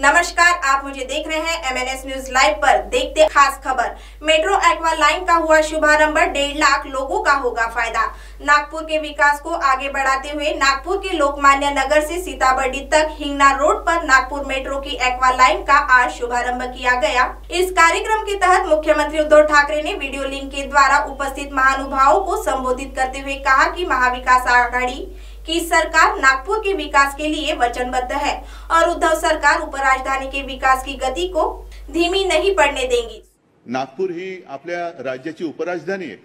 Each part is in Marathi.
नमस्कार, आप मुझे देख रहे हैं MNS न्यूज लाइव पर। देखते हैं खास खबर। मेट्रो एक्वा लाइन का हुआ शुभारंभ, 1.5 लाख लोगों का होगा फायदा। नागपुर के विकास को आगे बढ़ाते हुए नागपुर के लोकमान्य नगर से सीताबर्डी तक हिंगना रोड पर नागपुर मेट्रो की एक्वा लाइन का आज शुभारंभ किया गया। इस कार्यक्रम के तहत मुख्यमंत्री उद्धव ठाकरे ने वीडियो लिंक के द्वारा उपस्थित महानुभावों को संबोधित करते हुए कहा कि महाविकास आघाड़ी की सरकार नागपुर के विकास के लिए वचनबद्ध है और उद्धव सरकार उपराजधानी के विकास की गति को धीमी नहीं पड़ने देंगी। नागपूर ही आपल्या राज्याची उपराजधानी आहे।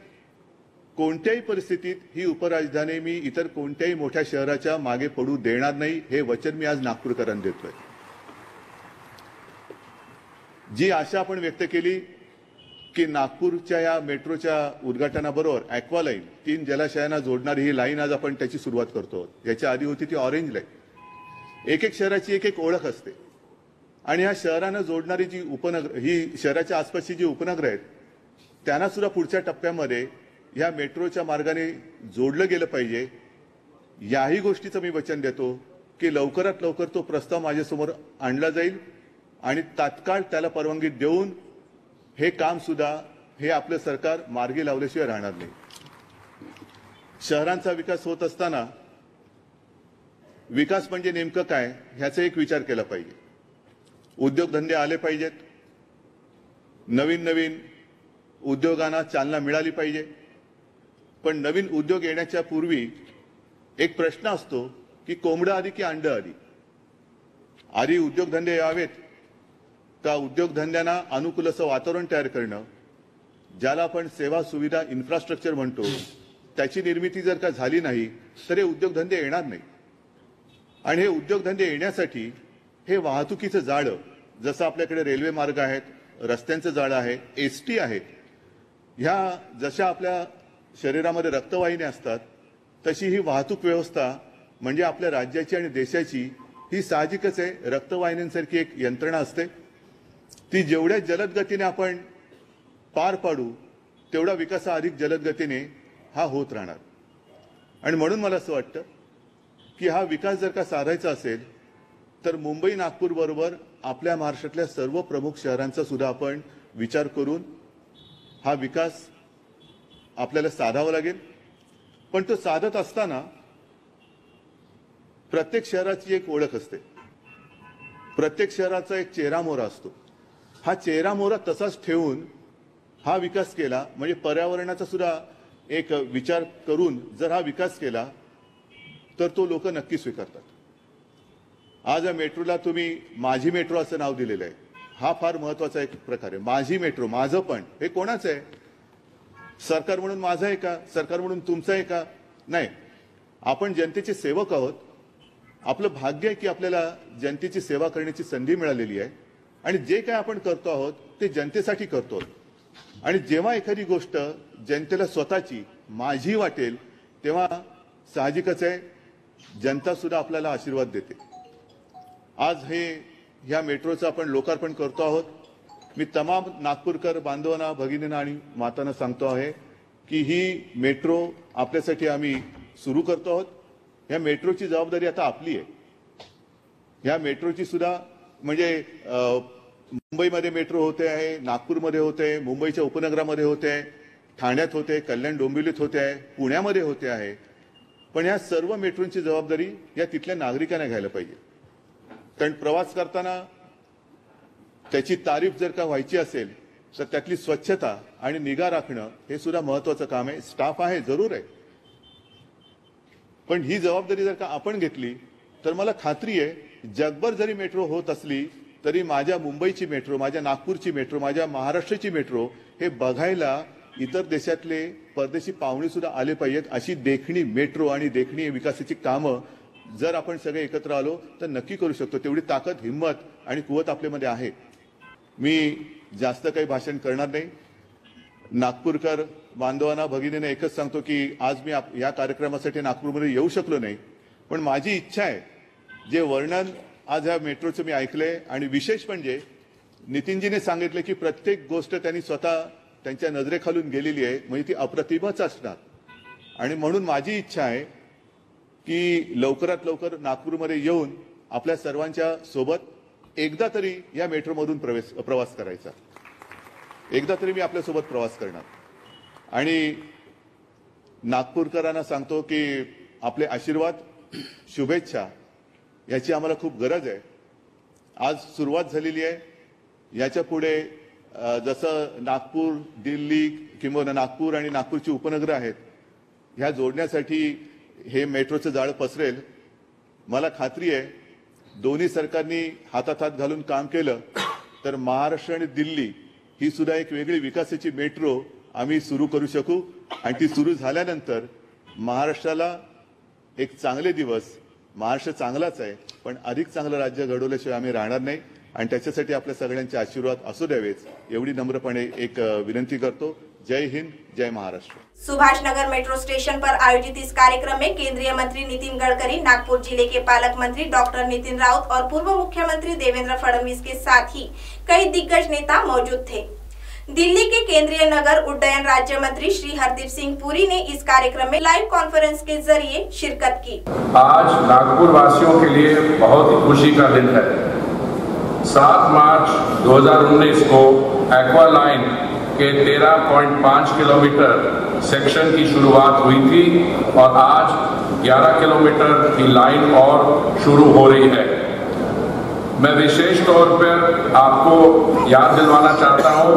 कोणत्याही परिस्थितीत ही उपराजधानी मी इतर कोणत्याही मोठ्या शहराच्या मागे पडू देणार नाही, हे वचन मी आज नागपूरकरांना देतोय। जी आशा आपण व्यक्त केली की नागपूरच्या या मेट्रोच्या उद्घाटनाबरोबर एक्वा लाईन 3 जलाशयांना जोडणारी ही लाईन आज आपण त्याची सुरुवात करतो। याच्या आधी होती ती ऑरेंज लाईन। एक शहराची एक ओळख असते आणि या शहरांना जोडणारी जी उपनगर, ही शहराच्या आसपासची जी उपनगर आहेत, त्यांना सुद्धा पुढच्या टप्प्यामध्ये या मेट्रोच्या मार्गाने जोडलं गेलं पाहिजे। याही गोष्टीचं मी वचन देतो की लवकरात लवकर तो प्रस्ताव माझ्यासमोर आणला जाईल आणि तात्काळ त्याला परवानगी देऊन हे काम सुद्धा हे आपलं सरकार मार्गी लावल्याशिवाय राहणार नाही। शहरांचा विकास होत असताना विकास म्हणजे नेमकं काय ह्याचा एक विचार केला पाहिजे। उद्योगधंदे आले पाहिजेत, नवीन नवीन उद्योगांना चालना मिळाली पाहिजे। पण नवीन उद्योग येण्याच्या पूर्वी एक प्रश्न असतो की कोंबडं आधी की अंड आधी? आधी उद्योगधंदे यावेत का उद्योगधंद्यांना अनुकूल असं वातावरण तयार करणं, ज्याला आपण सेवा सुविधा इन्फ्रास्ट्रक्चर म्हणतो, त्याची निर्मिती जर का झाली नाही तर हे उद्योगधंदे येणार नाही। आणि हे उद्योगधंदे येण्यासाठी हे वाहतुकीचं जाळं, जसं आपल्याकडे रेल्वे मार्ग आहेत, रस्त्यांचं जाळं आहे, एसटी आहे, ह्या जशा आपल्या शरीरामध्ये रक्तवाहिन्या असतात तशी ही वाहतूक व्यवस्था म्हणजे आपल्या राज्याची आणि देशाची ही साहजिकच आहे। रक्तवाहिन्यांसारखी एक यंत्रणा असते, ती जेवढ्या जलद गतीने आपण पार पाडू तेवढा विकास अधिक जलद गतीने हा होत राहणार। आणि म्हणून मला असं वाटतं की हा विकास जर का साधायचा असेल तर मुंबई नागपूर बरोबर आपल्या महाराष्ट्रातल्या सर्व प्रमुख शहरांचा सुद्धा आपण विचार करून हा विकास आपल्याला साधावा लागेल। पण तो साधत असताना प्रत्येक शहराची एक ओळख असते, प्रत्येक शहराचा एक चेहरा मोहरा असतो। हा चेहरा मोहरा तसाच ठेवून हा विकास केला म्हणजे पर्यावरणाचा सुद्धा एक विचार करून जर हा विकास केला तर तो लोक नक्की स्वीकारतात। आज या मेट्रोला तुम्ही माझी मेट्रो असं नाव दिलेलं आहे, हा फार महत्त्वाचा एक प्रकार आहे। माझी मेट्रो, माझं पण, हे कोणाचं आहे? सरकार म्हणून माझं आहे का? सरकार म्हणून तुमचं आहे का? नाही, आपण जनतेचे सेवक आहोत। आपलं भाग्य आहे की आपल्याला जनतेची सेवा करण्याची संधी मिळालेली आहे आणि जे काय आपण करतो आहोत ते जनतेसाठी करतो। आणि जेव्हा एखादी गोष्ट जनतेला स्वतःची माझी वाटेल तेव्हा साहजिकच आहे जनता सुद्धा आपल्याला आशीर्वाद देते। आज ह्या मेट्रोचं आपण लोकार्पण करतो आहोत। मी तमाम नागपूरकर बांधवांना, भगिनींना आणि मातांना सांगतो आहे की ही मेट्रो आपल्यासाठी आम्ही सुरू करतो आहोत। या मेट्रोची जबाबदारी आता आपली आहे। या मेट्रोची सुद्धा म्हणजे मुंबईमध्ये मेट्रो होते आहे, नागपूरमध्ये होते, मुंबईच्या उपनगरामध्ये होते, ठाण्यात होते, कल्याण डोंबिवलीत होते आहे, पुण्यामध्ये होते आहे। पण या सर्व मेट्रोची जबाबदारी या तिथल्या नागरिकांना घ्यायला पाहिजे। कारण प्रवास करताना त्याची तारीफ जर का व्हायची असेल तर त्यातली स्वच्छता आणि निगा राखणं हे सुद्धा महत्त्वाचं काम आहे। स्टाफ आहे, जरूर आहे, पण ही जबाबदारी जर का आपण घेतली तर मला खात्री आहे जगभर जरी मेट्रो होत असली तरी माझ्या मुंबईची मेट्रो, माझ्या नागपूरची मेट्रो, माझ्या महाराष्ट्राची मेट्रो हे बघायला इतर देशातले परदेशी पाहुणे सुद्धा आले पाहिजेत। अशी देखणी मेट्रो आणि देखणी विकासाची कामं जर आपण सगळे एकत्र आलो तर नक्की करू शकतो। तेवढी ताकद, हिम्मत आणि कुवत आपल्यामध्ये आहे। मी जास्त काही भाषण करणार नाही। नागपूरकर बांधवांना, भगिनींना एकच सांगतो की आज मी या कार्यक्रमासाठी नागपूरमध्ये येऊ शकलो नाही, पण माझी इच्छा आहे जे वर्णन आज ह्या मेट्रोचं मी ऐकलंय आणि विशेष म्हणजे नितीनजीने सांगितलं की प्रत्येक गोष्ट त्यांनी स्वतः त्यांच्या नजरेखालून गेलेली आहे, म्हणजे ती अप्रतिमच असणार। आणि म्हणून माझी इच्छा आहे की लवकरात लवकर नागपूरमध्ये येऊन आपल्या सर्वांच्या सोबत एकदा तरी या मेट्रोमधून प्रवास करायचा, एकदा तरी मी आपल्यासोबत प्रवास करणार. आणि नागपूरकरांना सांगतो की आपले आशीर्वाद, शुभेच्छा याची आम्हाला खूप गरज आहे. आज सुरुवात झालेली आहे. याच्या पुढे जसं नागपूर, दिल्ली किंवा नागपूर आणि नागपूरची उपनगरं आहेत, ह्या जोडण्यासाठी हे मेट्रोचं जाळं पसरेल. मला खात्री आहे दोन्ही सरकारनी हातात हात घालून काम केलं तर महाराष्ट्र आणि दिल्ली ही सुद्धा एक वेगळी विकासाची मेट्रो आम्ही सुरू करू शकू. आणि ती सुरू झाल्यानंतर महाराष्ट्राला एक चांगले दिवस, महाराष्ट्र चांगलाच आहे पण अधिक चांगलं राज्य घडवल्याशिवाय आम्ही राहणार नाही. आणि त्याच्यासाठी आपल्या सगळ्यांचे आशीर्वाद असू द्यावेच एवढी नम्रपणे एक विनंती करतो. जय हिंद, जय महाराष्ट्र. सुभाष नगर मेट्रो स्टेशन पर आयोजित इस कार्यक्रम में केंद्रीय मंत्री नितिन गडकरी, नागपुर जिले के पालक मंत्री डॉक्टर नितिन राउत और पूर्व मुख्यमंत्री देवेंद्र फडणवीस के साथ ही कई दिग्गज नेता मौजूद थे. दिल्ली के केंद्रीय नगर उड्डयन राज्य मंत्री श्री हरदीप सिंह पुरी ने इस कार्यक्रम में लाइव कॉन्फ्रेंस के जरिए शिरकत की. आज नागपुर वासियों के लिए बहुत ही खुशी का दिन है. 7 मार्च 2019 को एक्वा लाइन के 13.5 किलोमीटर सेक्शन की शुरुआत हुई थी और आज 11 किलोमीटर की लाइन और शुरू हो रही है. मैं विशेष तौर पर आपको याद दिलवाना चाहता हूं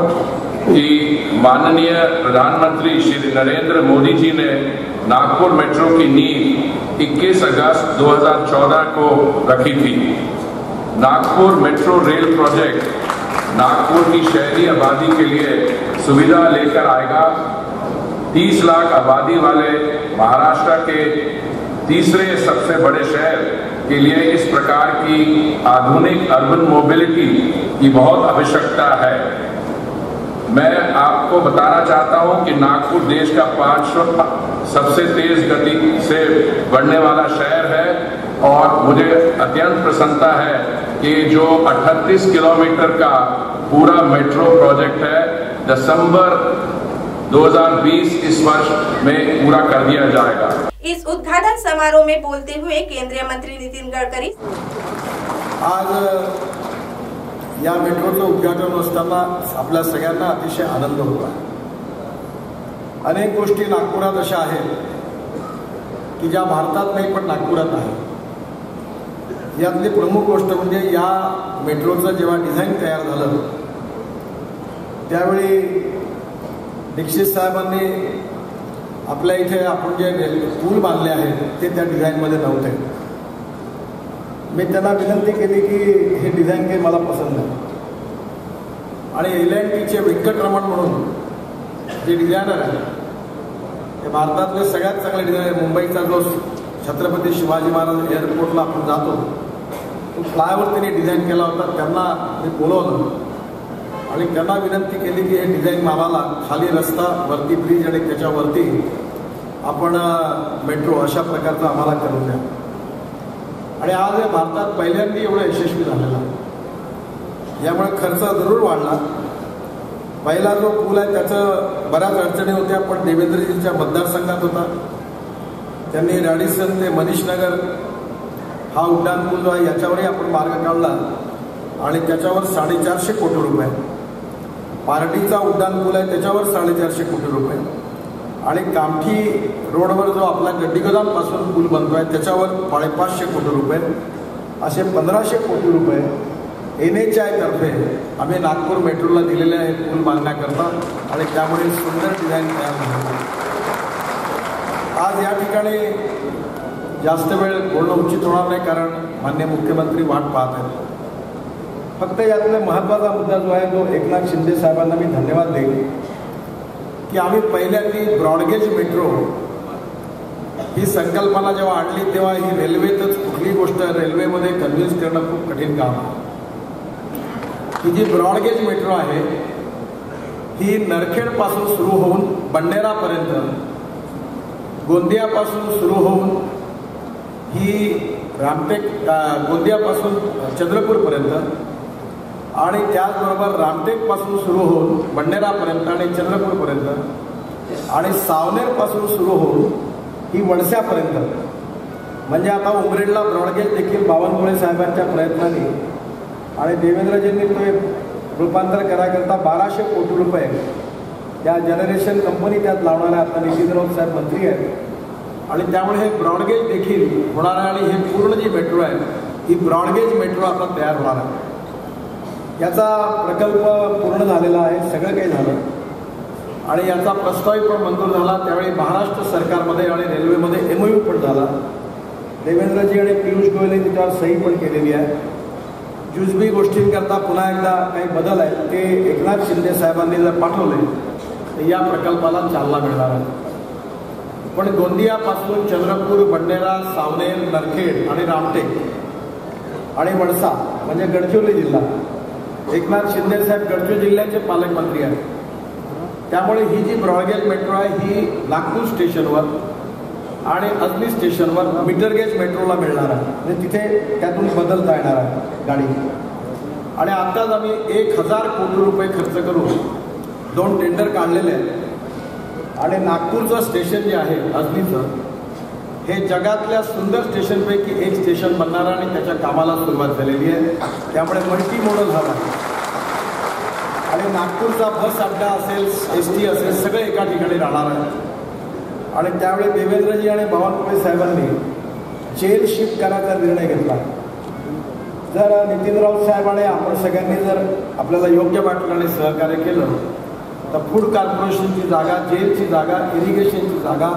कि माननीय प्रधानमंत्री श्री नरेंद्र मोदी जी ने नागपुर मेट्रो की नींव 21 अगस्त 2014 को रखी थी. Nagpur metro rail project Nagpur की शहरी आबादी के लिए सुविधा लेकर आएगा. 30 लाख आबादी वाले महाराष्ट्र के तीसरे सबसे बड़े शहर के लिए इस प्रकार की आधुनिक अर्बन मोबिलिटी की बहुत आवश्यकता है. मैं आपको बताना चाहता हूं कि नागपुर देश का 5वां सबसे तेज गति से बढ़ने वाला शहर है और मुझे अत्यंत प्रसन्नता है कि जो 38 किलोमीटर का पूरा मेट्रो प्रोजेक्ट है दिसंबर 2020 इस वर्ष में पूरा कर दिया जाएगा. इस उद्घाटन समारोह में बोलते हुए केंद्रीय मंत्री नितिन गडकरी, आज या मेट्रोचं उद्घाटन असताना आपल्या सगळ्यांना अतिशय आनंद होता. अनेक गोष्टी नागपुरात अशा आहेत की ज्या भारतात नाही पण नागपुरात आहे. यातली प्रमुख गोष्ट म्हणजे या मेट्रोचं जेव्हा डिझाईन तयार झालं त्यावेळी दीक्षित साहेबांनी आपल्या इथे आपण जे पूल बांधले आहेत ते त्या डिझाईनमध्ये नव्हते. मी त्यांना विनंती केली की हे डिझाईन काही मला पसंत नाही. आणि LNTचे व्यंकटरमण म्हणून जे डिझायनर आहे ते भारतातले सगळ्यात चांगले डिझायनर. मुंबईचा जो छत्रपती शिवाजी महाराज एअरपोर्टला आपण जातो तो फ्लायओव्हर त्यांनी डिझाईन केला होता. त्यांना मी बोलवलं आणि त्यांना विनंती केली की हे डिझाईन आम्हाला खाली रस्ता, वरती ब्रिज आणि त्याच्यावरती आपण मेट्रो अशा प्रकारचं आम्हाला करून द्या. आणि आज हे भारतात पहिल्यांदा एवढं यशस्वी झालेलं आहे. यामुळे खर्च जरूर वाढला. पहिला जो पूल आहे त्याचं बऱ्याच अडचणी होत्या पण देवेंद्रजींच्या मतदारसंघात होता. त्यांनी रॅडिसन ते मनीषनगर हा उड्डाण पूल जो आहे याच्यावरही आपण मार्ग काढला आणि त्याच्यावर 450 कोटी रुपये. पार्टीचा उड्डाण पूल आहे त्याच्यावर 450 कोटी रुपये आणि कामठी रोडवर जो आपला गड्डीगोदामपासून पूल बनतो आहे त्याच्यावर 550 कोटी रुपये असे 1500 कोटी रुपये NHAI तर्फे आम्ही नागपूर मेट्रोला दिलेले आहेत पूल बांधण्याकरता. आणि त्यामुळे सुंदर डिझाईन तयार झाले. आज या ठिकाणी जास्त वेळ बोलणं उचित होणार नाही कारण माननीय मुख्यमंत्री वाट पाहत आहेत. फक्त यातला महत्त्वाचा मुद्दा जो आहे तो एकनाथ शिंदे साहेबांना मी धन्यवाद देईन की आम्ही पहिल्यांदा ब्रॉडगेज मेट्रो ही संकल्पना जेव्हा आणली तेव्हा ही रेल्वेतच कुठली गोष्ट रेल्वेमध्ये कन्व्हिन्स करणं खूप कठीण काम आहे. ही जी ब्रॉडगेज मेट्रो आहे ही नरखेडपासून सुरू होऊन बंडेरापर्यंत, गोंदियापासून सुरू होऊन ही रामटेक गोंदियापासून चंद्रपूरपर्यंत आणि त्याचबरोबर रामटेकपासून सुरू होऊन बंडेरापर्यंत आणि चंद्रपूरपर्यंत आणि सावनेरपासून सुरू होऊन ही वडस्यापर्यंत. म्हणजे आता उमरेडला ब्रॉडगेज देखील बावनकुळे साहेबांच्या प्रयत्नांनी आणि देवेंद्रजींनी तो रूपांतर करायकरता 1200 कोटी रुपये त्या जनरेशन कंपनी त्यात लावणार आहे. आता नितीन राऊत साहेब मंत्री आहेत आणि त्यामुळे हे ब्रॉडगेज देखील होणार आहे आणि हे पूर्ण जी मेट्रो आहे ही ब्रॉडगेज मेट्रो आता तयार होणार आहे. याचा प्रकल्प पूर्ण झालेला आहे, सगळं काही झालं आणि याचा प्रस्ताव पण मंजूर झाला. त्यावेळी महाराष्ट्र सरकारमध्ये आणि रेल्वेमध्ये MOU पण झाला. देवेंद्रजी आणि पियुष गोयल यांनी त्याच्यावर सही पण केलेली आहे. जुजबी गोष्टींकरता पुन्हा एकदा काही बदल आहेत ते एकनाथ शिंदे साहेबांनी जर पाठवले तर या प्रकल्पाला चालना मिळणार आहे. पण गोंदियापासून चंद्रपूर, बंडेरा, सावनेर, नरखेड आणि रामटेक आणि वडसा म्हणजे गडचिरोली जिल्हा, एकनाथ शिंदे साहेब गडचिरोली जिल्ह्याचे पालकमंत्री आहेत. त्यामुळे ही जी ब्रॉडगेज मेट्रो आहे ही नागपूर स्टेशनवर आणि अजनी स्टेशनवर मीटरगेज मेट्रोला मिळणार आहे. म्हणजे तिथे त्यातून बदलता येणार आहे गाडी. आणि आत्ताच आम्ही 1000 कोटी रुपये खर्च करून 2 टेंडर काढलेले आहेत आणि नागपूरचं स्टेशन जे आहे अजनीचं हे जगातल्या सुंदर स्टेशनपैकी एक स्टेशन बनणार आहे आणि त्याच्या कामाला सुरुवात झालेली आहे. त्यामुळे मल्टी मॉडल हब आहे आणि नागपूरचा बस अड्डा असेल, ST असेल, सगळं एका ठिकाणी राहणार आहे. आणि त्यावेळी देवेंद्रजी आणि बावनकुळे साहेबांनी जेल शिफ्ट करायचा निर्णय घेतला. जर नितीन राऊत साहेब आणि आपण सगळ्यांनी जर आपल्याला योग्य वाटलं आणि सहकार्य केलं तर फूड कॉर्पोरेशनची जागा, जेलची जागा, इरिगेशनची जागा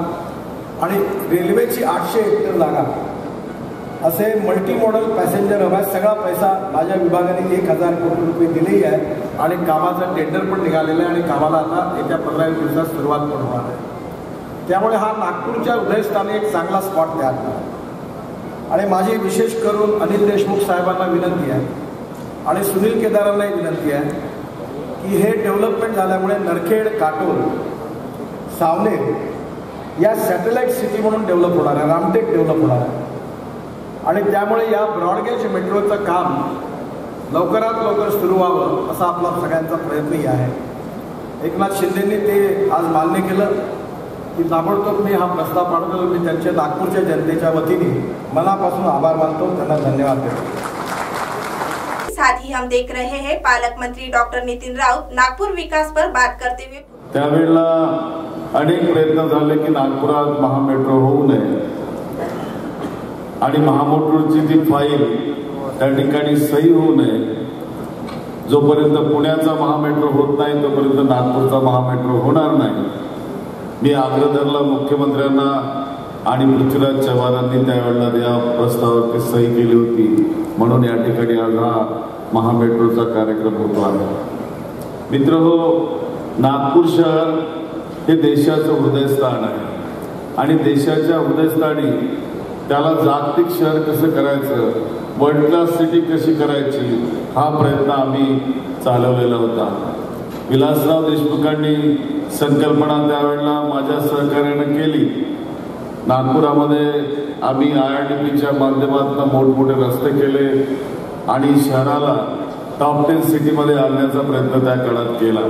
आणि रेल्वेची 800 हेक्टर जागा असे मल्टी मॉडल पॅसेंजर हब आहे. सगळा पैसा माझ्या विभागाने 1000 कोटी रुपये दिलेही आहे आणि कामाचं टेंडर पण निघालेलं आहे आणि कामाला आता येत्या 15 दिवसात सुरुवात पण होणार आहे. त्यामुळे हा नागपूरच्या उदयस्थानी एक चांगला स्पॉट तयार करा. आणि माझी विशेष करून अनिल देशमुख साहेबांना विनंती आहे आणि सुनील केदारांनाही विनंती आहे की हे डेव्हलपमेंट झाल्यामुळे नरखेड, काटोल, सावनेर या सॅटेलाईट सिटी म्हणून डेव्हलप होणार आहे, रामटेक डेव्हलप होणार आहे. आणि त्यामुळे या ब्रॉडगेज मेट्रोचं काम लवकरात लवकर सुरू व्हावं असा आपला सगळ्यांचा प्रयत्नही आहे. एकनाथ शिंदेंनी ते आज मान्य केलं की ताबडतोब मी हा प्रस्ताव पाठवतो. मी त्यांच्या नागपूरच्या जनतेच्या वतीने मनापासून आभार मानतो, त्यांना धन्यवाद देतो. साथ ही हम देख रहे हैं पालक मंत्री डॉक्टर नितिन राऊत नागपुर विकास पर बात करते हुए त्यावेळेला अनेक प्रयत्न झाले की नागपुरात महामेट्रो होऊ नये आणि महामेट्रोची ती फाईल त्या ठिकाणी सही होऊ नये. जोपर्यंत पुण्याचा महामेट्रो होत नाही तोपर्यंत नागपूरचा महामेट्रो होणार नाही. मी आग्रह धरला मुख्यमंत्र्यांना आणि पृथ्वीराज चव्हाणांनी त्यावेळेला या प्रस्तावावरती सही केली होती. म्हणून या ठिकाणी आज हा महामेट्रोचा कार्यक्रम होतो आहे. मित्रहो, नागपूर शहर हे देशाचं हृदयस्थान आहे आणि देशाच्या हृदयस्थानी त्याला जागतिक शहर कसं करायचं, वर्ल्ड क्लास सिटी कशी करायची हा प्रयत्न आम्ही चालवलेला होता. विलासराव देशमुखांनी संकल्पना त्यावेळेला माझ्या सहकार्यानं केली. नागपुरामध्ये आम्ही IRDPच्या माध्यमातून मोठमोठे रस्ते केले आणि शहराला टॉप 10 सिटीमध्ये आणण्याचा प्रयत्न त्या काळात केला.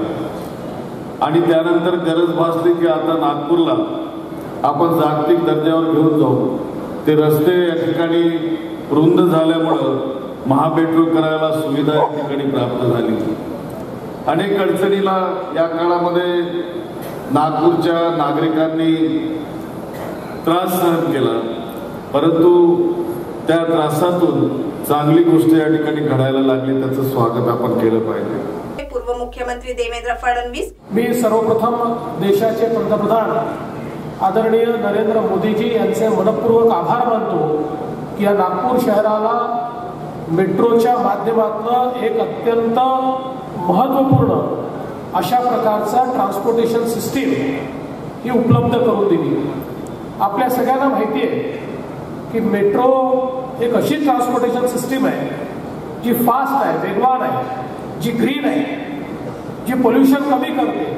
आणि त्यानंतर गरज भासली की आता नागपूरला आपण जागतिक दर्जावर घेऊन जाऊ. ते रस्ते या ठिकाणी रुंद झाल्यामुळं महामेट्रो करायला सुविधा या ठिकाणी प्राप्त झाली. अनेक अडचणीला या काळामध्ये नागपूरच्या नागरिकांनी त्रास सहन केला, परंतु त्या त्रासातून चांगली गोष्ट या ठिकाणी घडायला लागली. त्याचं स्वागत आपण केलं पाहिजे. पूर्व मुख्यमंत्री देवेंद्र फडणवीस. मी सर्वप्रथम देशाचे पंतप्रधान आदरणीय नरेंद्र मोदीजी यांचे मनपूर्वक आभार मानतो की या नागपूर शहराला मेट्रोच्या माध्यमातून एक अत्यंत महत्त्वपूर्ण अशा प्रकारचा ट्रान्सपोर्टेशन सिस्टीम ही उपलब्ध करून दिली. आपल्या सगळ्यांना माहिती आहे की मेट्रो एक अशी ट्रान्सपोर्टेशन सिस्टीम आहे जी फास्ट आहे, वेगवान आहे, जी ग्रीन आहे, जी पोल्युशन कमी करते.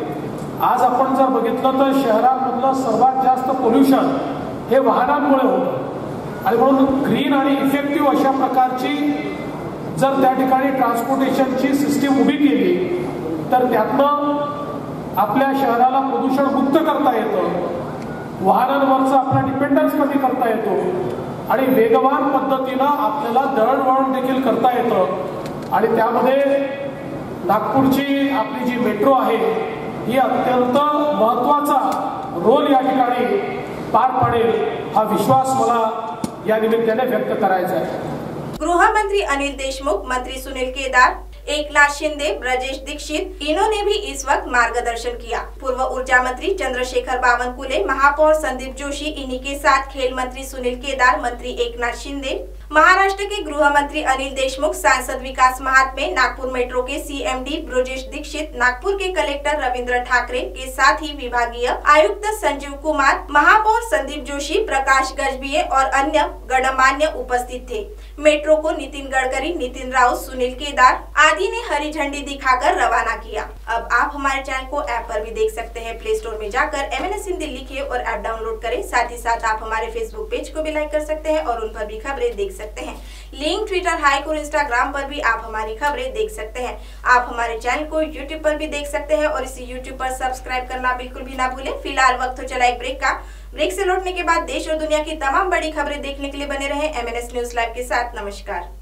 आज आपण जर बघितलं तर शहरांमधलं सर्वात जास्त पोल्युशन हे वाहनांमुळे होतं आणि म्हणून ग्रीन आणि इफेक्टिव्ह अशा प्रकारची जर त्या ठिकाणी ट्रान्सपोर्टेशनची सिस्टीम उभी केली तर त्यातनं आपल्या शहराला प्रदूषण मुक्त करता येतं, वाहनांवरचा आपला डिपेंडन्स कमी करता येतो आणि वेगवान पद्धतीनं आपल्याला दळणवळण देखील करता येतं. आणि त्यामध्ये नागपूरची आपली जी मेट्रो आहे ही अत्यंत महत्त्वाचा रोल या ठिकाणी पार पाडेल हा विश्वास मला या निमित्ताने व्यक्त करायचा आहे। गृहमंत्री अनिल देशमुख, मंत्री सुनील केदार, एकनाथ शिंदे, ब्रजेश दीक्षित, इन्होंने भी इस वक्त मार्गदर्शन किया। पूर्व ऊर्जा मंत्री चंद्रशेखर बावनकुले, महापौर संदीप जोशी, इन्हीं के साथ खेल मंत्री सुनील केदार, मंत्री एकनाथ शिंदे, महाराष्ट्र के गृह मंत्री अनिल देशमुख, सांसद विकास महात्मे, नागपुर मेट्रो के सीएमडी ब्रजेश दीक्षित, नागपुर के कलेक्टर रविंद्र ठाकरे के साथ ही विभागीय आयुक्त संजीव कुमार, महापौर संदीप जोशी, प्रकाश गजभिये और अन्य गणमान्य उपस्थित थे। मेट्रो को नितिन गडकरी, नितिन राउत, सुनील केदार आदि ने हरी झंडी दिखाकर रवाना किया। अब आप हमारे चैनल को ऐप पर भी देख सकते हैं। प्ले स्टोर में जाकर MNS हिंदी लिखिए और ऐप डाउनलोड करें। साथ ही साथ आप हमारे फेसबुक पेज को भी लाइक कर सकते हैं और उन पर भी खबरें देख सकते हैं। लिंक ट्विटर, हाइक और इंस्टाग्राम पर भी आप हमारी खबरें देख सकते हैं। आप हमारे चैनल को यूट्यूब पर भी देख सकते हैं और इसी यूट्यूब पर सब्सक्राइब करना बिल्कुल भी ना भूलें। फिलहाल वक्त हो चला एक ब्रेक का। ब्रेक से लौटने के बाद देश और दुनिया की तमाम बड़ी खबरें देखने के लिए बने रहें MNS न्यूज लाइव के साथ। नमस्कार।